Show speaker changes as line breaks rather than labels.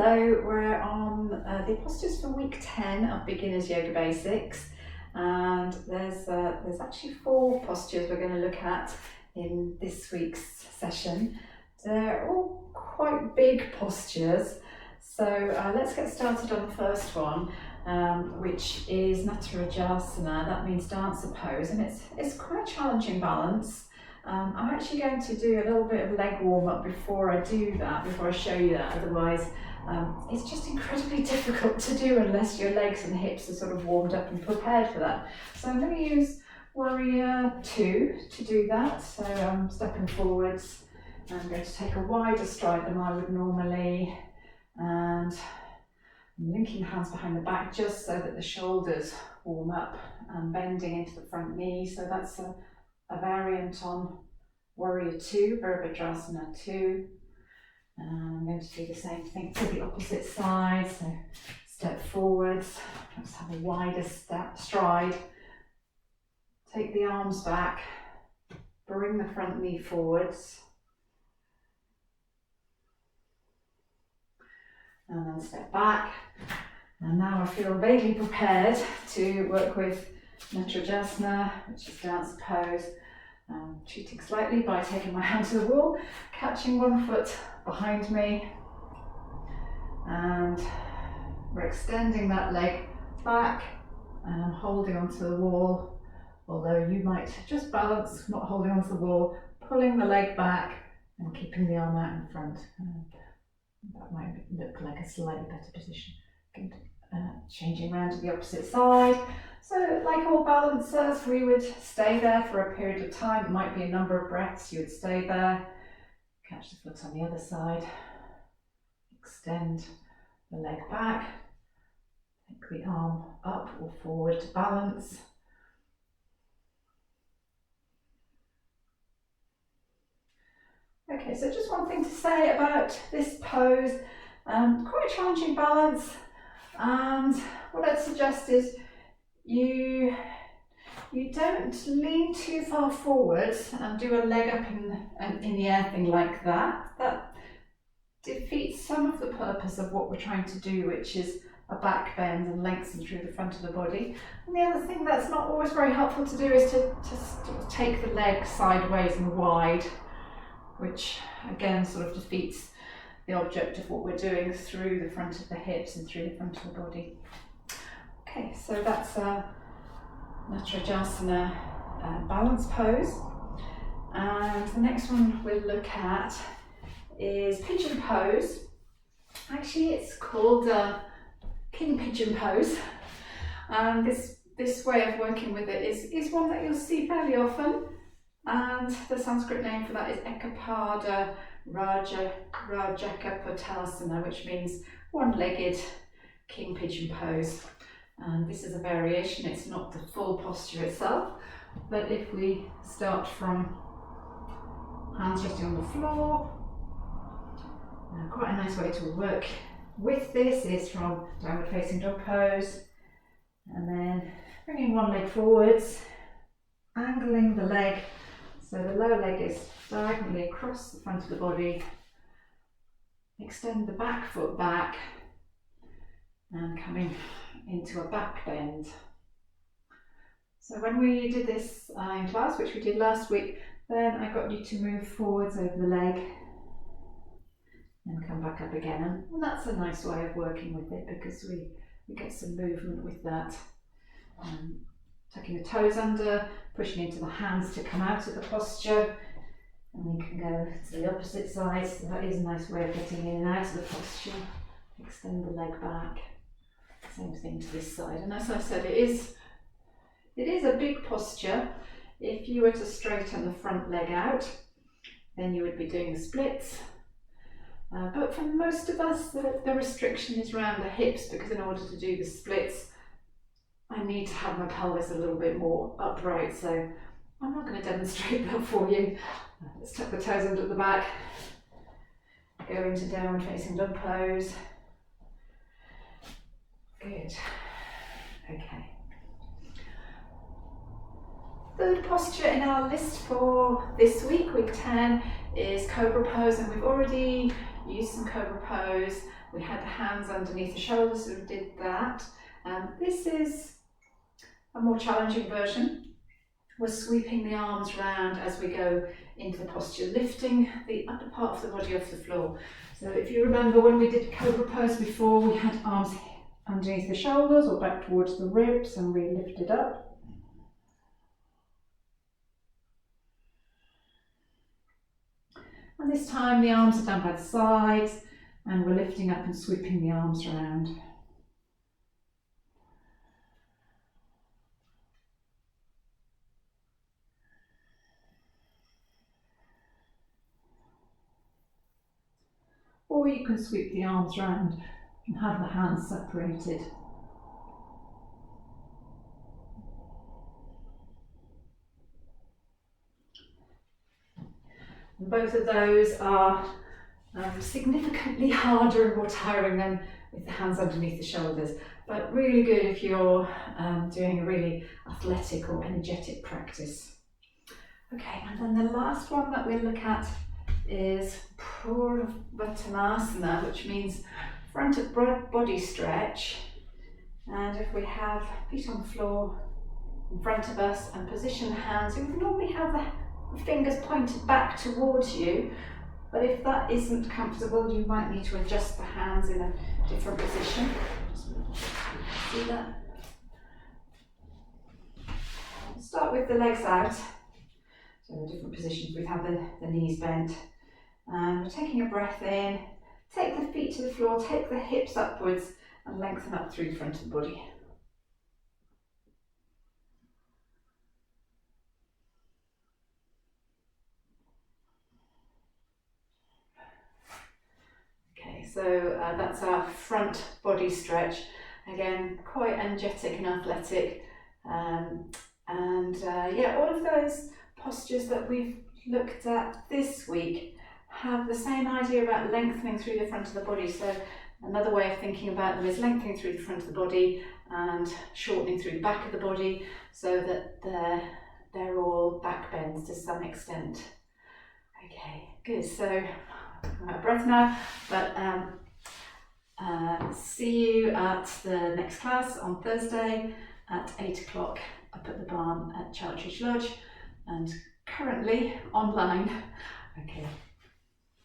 Hello, we're on the postures for week 10 of Beginners Yoga Basics, and there's actually 4 postures we're going to look at in this week's session. They're all quite big postures, so let's get started on the first one, which is Natarajasana. That means dancer pose, and it's quite a challenging balance. I'm actually going to do a little bit of leg warm up before I do that, before I show you that, otherwise it's just incredibly difficult to do unless your legs and hips are sort of warmed up and prepared for that. So I'm going to use Warrior 2 to do that. So I'm stepping forwards, I'm going to take a wider stride than I would normally, and I'm linking hands behind the back just so that the shoulders warm up and bending into the front knee. So that's a variant on Warrior 2, Virabhadrasana 2. And I'm going to do the same thing to the opposite side. So step forwards, let's have a wider stride. Take the arms back, bring the front knee forwards. And then step back. And now I feel vaguely prepared to work with Natarajasana, which is dancer pose. Cheating slightly by taking my hand to the wall, catching one foot behind me, and we're extending that leg back and I'm holding onto the wall, although you might just balance not holding onto the wall, pulling the leg back and keeping the arm out in front. That might look like a slightly better position. Changing around to the opposite side. So like all balancers, we would stay there for a period of time. It might be a number of breaths. You would stay there, catch the foot on the other side, extend the leg back, take the arm up or forward to balance. Okay, so just one thing to say about this pose, quite a challenging balance, and what I'd suggest is you don't lean too far forwards and do a leg up in the air thing like that. That defeats some of the purpose of what we're trying to do, which is a back bend and lengthen through the front of the body. And the other thing that's not always very helpful to do is to take the leg sideways and wide, which again sort of defeats the object of what we're doing through the front of the hips and through the front of the body. Okay, so that's Natarajasana balance pose. And the next one we'll look at is Pigeon Pose. Actually, it's called King Pigeon Pose. And this way of working with it is one that you'll see fairly often. And the Sanskrit name for that is Ekapada Rajaka Pottasana, which means one-legged King Pigeon Pose. And this is a variation, it's not the full posture itself, but if we start from hands resting on the floor, quite a nice way to work with this is from downward facing dog pose, and then bringing one leg forwards, angling the leg so the lower leg is diagonally across the front of the body, extend the back foot back and coming into a back bend. So when we did this in class, which we did last week, then I got you to move forwards over the leg and come back up again, and that's a nice way of working with it because we get some movement with that. Tucking the toes under, pushing into the hands to come out of the posture, and we can go to the opposite side. So that is a nice way of getting in and out of the posture. Extend the leg back. Same thing to this side. And as I said, it is a big posture. If you were to straighten the front leg out, then you would be doing the splits. But for most of us, the restriction is around the hips, because in order to do the splits, I need to have my pelvis a little bit more upright, so I'm not going to demonstrate that for you. Let's tuck the toes under the back, go into downward facing dog pose. Good. Okay. Third posture in our list for this week, week 10, is Cobra Pose, and we've already used some Cobra Pose we had the hands underneath the shoulders, so we did that. This is a more challenging version. We're sweeping the arms round as we go into the posture, lifting the upper part of the body off the floor. So if you remember when we did Cobra Pose before, we had arms underneath the shoulders or back towards the ribs, and we lifted up. And this time the arms are down by the sides, and we're lifting up and sweeping the arms around. Or you can sweep the arms round and have the hands separated. And both of those are significantly harder and more tiring than with the hands underneath the shoulders, but really good if you're doing a really athletic or energetic practice. Okay, and then the last one that we'll look at is Asana, which means front of body stretch. And if we have feet on the floor in front of us and position the hands, we would normally have the fingers pointed back towards you, but if that isn't comfortable, you might need to adjust the hands in a different position. See that? We'll start with the legs out. So different positions, we have the knees bent. And we're taking a breath in, take the feet to the floor, take the hips upwards and lengthen up through the front of the body. Okay, so that's our front body stretch. Again, quite energetic and athletic. Yeah, all of those postures that we've looked at this week have the same idea about lengthening through the front of the body. So another way of thinking about them is lengthening through the front of the body and shortening through the back of the body, so that they're all back bends to some extent. Okay, good. So I'm out of breath now, but see you at the next class on Thursday at 8 o'clock up at the barn at Chartridge Lodge, and currently online. Okay.